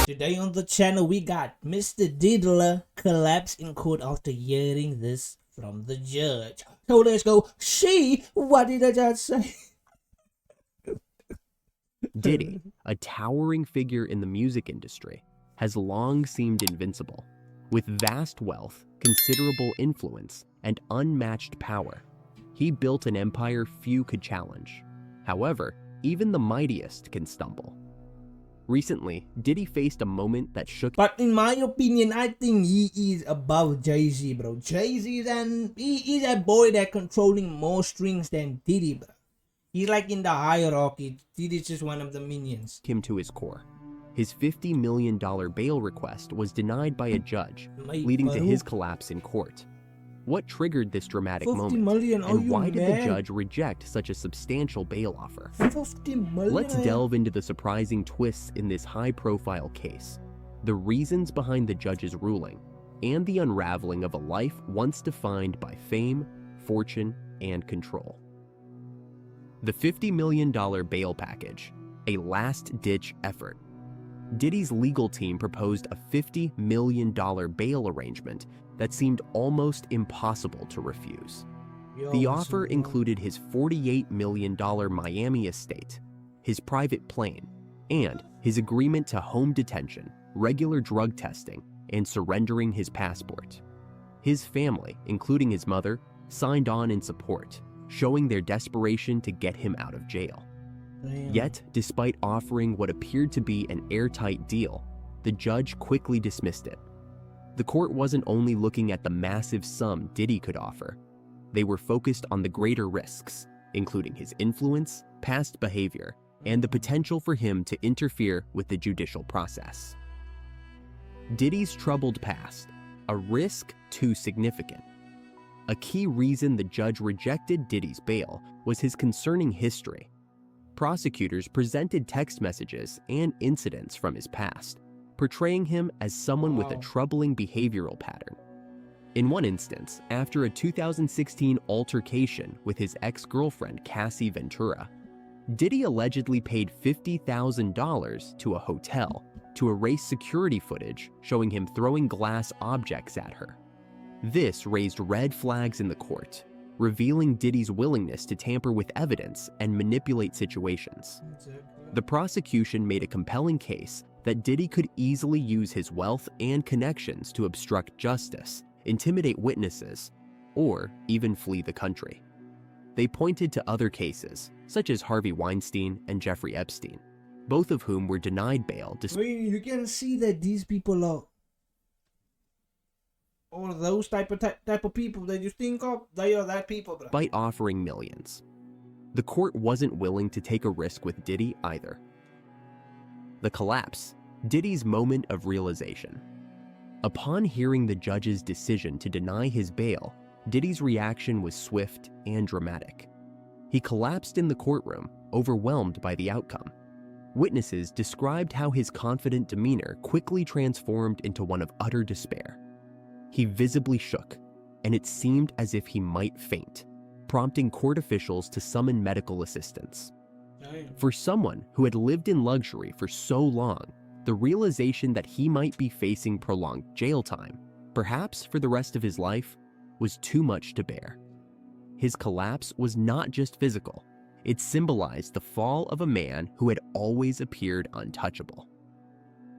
Today on the channel we got Mr. Diddy collapsed in court after hearing this from the judge. So let's go see what did the judge say. Diddy, a towering figure in the music industry, has long seemed invincible. With vast wealth, considerable influence, and unmatched power, he built an empire few could challenge. However, even the mightiest can stumble. Recently, Diddy faced a moment that shook. But in my opinion, I think he is above Jay-Z, bro. Jay-Z he is a boy that controlling more strings than Diddy, bro. He's like in the hierarchy. Diddy's just one of the minions. Him to his core. His $50 million bail request was denied by a judge, leading to his collapse in court. What triggered this dramatic moment, and why did the judge reject such a substantial bail offer? 50 million. Let's delve into the surprising twists in this high-profile case, the reasons behind the judge's ruling, and the unraveling of a life once defined by fame, fortune, and control. The $50 million bail package, a last-ditch effort. Diddy's legal team proposed a $50 million bail arrangement that seemed almost impossible to refuse. The offer included his $48 million Miami estate, his private plane, and his agreement to home detention, regular drug testing, and surrendering his passport. His family, including his mother, signed on in support, showing their desperation to get him out of jail. Yet, despite offering what appeared to be an airtight deal, the judge quickly dismissed it. The court wasn't only looking at the massive sum Diddy could offer. They were focused on the greater risks, including his influence, past behavior, and the potential for him to interfere with the judicial process. Diddy's troubled past, a risk too significant. A key reason the judge rejected Diddy's bail was his concerning history. Prosecutors presented text messages and incidents from his past, portraying him as someone with a troubling behavioral pattern. In one instance, after a 2016 altercation with his ex-girlfriend Cassie Ventura, Diddy allegedly paid $50,000 to a hotel to erase security footage showing him throwing glass objects at her. This raised red flags in the court, revealing Diddy's willingness to tamper with evidence and manipulate situations. The prosecution made a compelling case that Diddy could easily use his wealth and connections to obstruct justice, intimidate witnesses, or even flee the country. They pointed to other cases, such as Harvey Weinstein and Jeffrey Epstein, both of whom were denied bail. You can see that these people are, or those type of people that you think of, they are that people, bro. Despite offering millions. The court wasn't willing to take a risk with Diddy either. The collapse, Diddy's moment of realization. Upon hearing the judge's decision to deny his bail, Diddy's reaction was swift and dramatic. He collapsed in the courtroom, overwhelmed by the outcome. Witnesses described how his confident demeanor quickly transformed into one of utter despair. He visibly shook, and it seemed as if he might faint, prompting court officials to summon medical assistance. For someone who had lived in luxury for so long, the realization that he might be facing prolonged jail time, perhaps for the rest of his life, was too much to bear. His collapse was not just physical, it symbolized the fall of a man who had always appeared untouchable.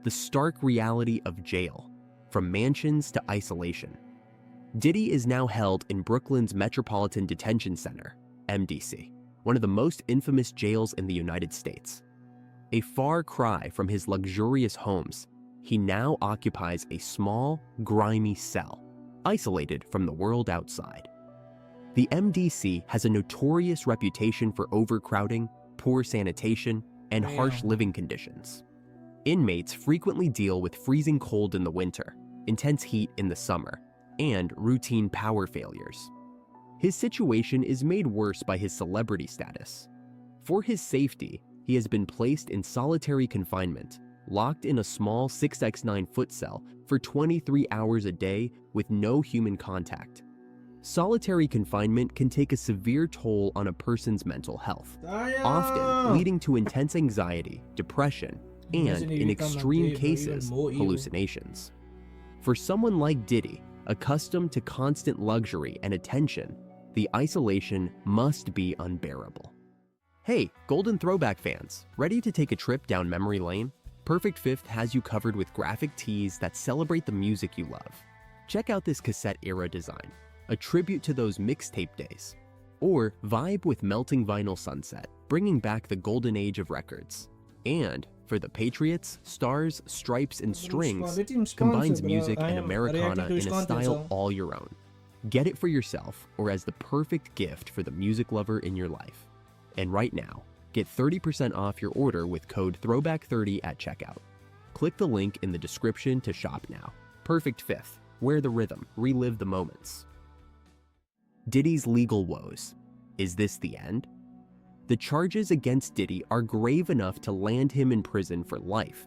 The stark reality of jail, from mansions to isolation. Diddy is now held in Brooklyn's Metropolitan Detention Center, MDC, one of the most infamous jails in the United States. A far cry from his luxurious homes, he now occupies a small, grimy cell, isolated from the world outside. The MDC has a notorious reputation for overcrowding, poor sanitation, and harsh living conditions. Inmates frequently deal with freezing cold in the winter, intense heat in the summer, and routine power failures. His situation is made worse by his celebrity status. For his safety, he has been placed in solitary confinement, locked in a small 6x9 foot cell for 23 hours a day with no human contact. Solitary confinement can take a severe toll on a person's mental health, often leading to intense anxiety, depression, and, Imagine if in you come like extreme this, bro, even cases, more evil. hallucinations. For someone like Diddy, accustomed to constant luxury and attention, the isolation must be unbearable. Hey, Golden Throwback fans, ready to take a trip down memory lane? Perfect Fifth has you covered with graphic tees that celebrate the music you love. Check out this cassette-era design, a tribute to those mixtape days. Or vibe with melting vinyl sunset, bringing back the golden age of records. And for the Patriots, stars, stripes, and strings, combines music and Americana in a style all your own. Get it for yourself or as the perfect gift for the music lover in your life. And right now, get 30% off your order with code THROWBACK30 at checkout. Click the link in the description to shop now. Perfect Fifth, wear the rhythm, relive the moments. Diddy's legal woes. Is this the end? The charges against Diddy are grave enough to land him in prison for life.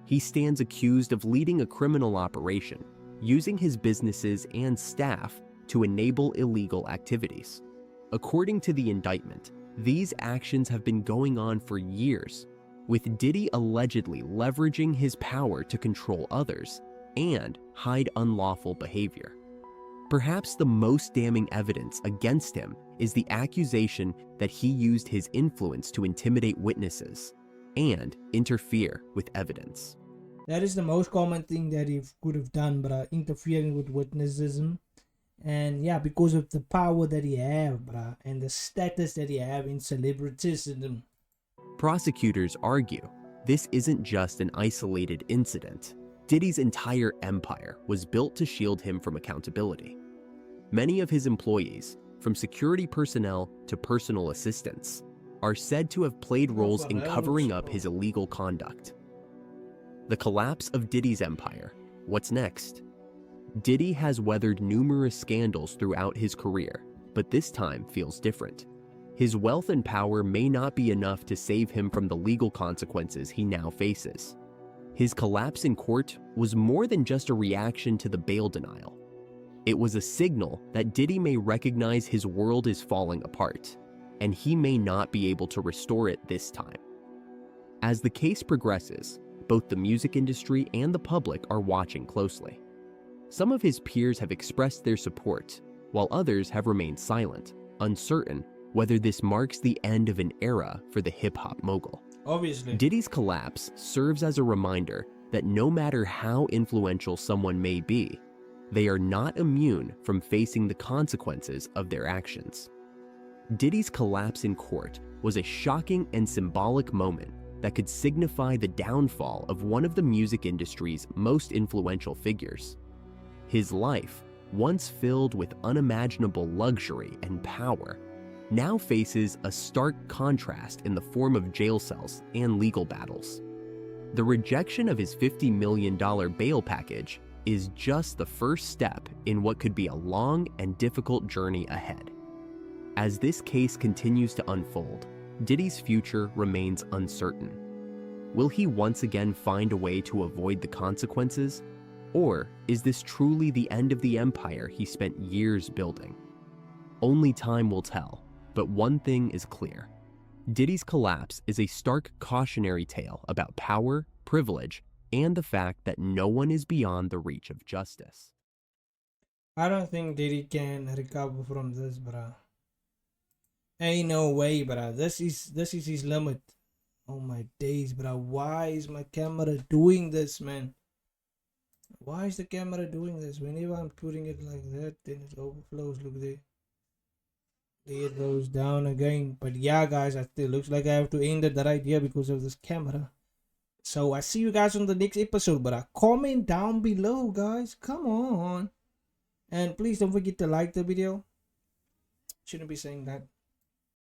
He stands accused of leading a criminal operation, using his businesses and staff to enable illegal activities. According to the indictment, these actions have been going on for years, with Diddy allegedly leveraging his power to control others and hide unlawful behavior. Perhaps the most damning evidence against him is the accusation that he used his influence to intimidate witnesses and interfere with evidence. That is the most common thing that he could have done, bruh, interfering with witnesses. And yeah, because of the power that he have, bruh, and the status that he have in celebritism. Prosecutors argue this isn't just an isolated incident. Diddy's entire empire was built to shield him from accountability. Many of his employees, from security personnel to personal assistants, are said to have played roles in covering up his illegal conduct. The collapse of Diddy's empire. What's next? Diddy has weathered numerous scandals throughout his career, but this time feels different. His wealth and power may not be enough to save him from the legal consequences he now faces. His collapse in court was more than just a reaction to the bail denial. It was a signal that Diddy may recognize his world is falling apart, and he may not be able to restore it this time. As the case progresses, both the music industry and the public are watching closely. Some of his peers have expressed their support, while others have remained silent, uncertain whether this marks the end of an era for the hip-hop mogul. Obviously. Diddy's collapse serves as a reminder that no matter how influential someone may be, they are not immune from facing the consequences of their actions. Diddy's collapse in court was a shocking and symbolic moment that could signify the downfall of one of the music industry's most influential figures. His life, once filled with unimaginable luxury and power, now faces a stark contrast in the form of jail cells and legal battles. The rejection of his $50 million bail package is just the first step in what could be a long and difficult journey ahead. As this case continues to unfold, Diddy's future remains uncertain. Will he once again find a way to avoid the consequences? Or is this truly the end of the empire he spent years building? Only time will tell, but one thing is clear. Diddy's collapse is a stark cautionary tale about power, privilege, and the fact that no one is beyond the reach of justice. I don't think Diddy can recover from this, bruh. Ain't no way, bruh. This is his limit. Oh my days, bruh. Why is my camera doing this, man? Why is the camera doing this? Whenever I'm putting it like that, then it overflows. Look there. There it goes down again. But yeah, guys, it looks like I have to end it right here because of this camera. So I see you guys on the next episode. But comment down below, guys. Come on. And please don't forget to like the video. Shouldn't be saying that.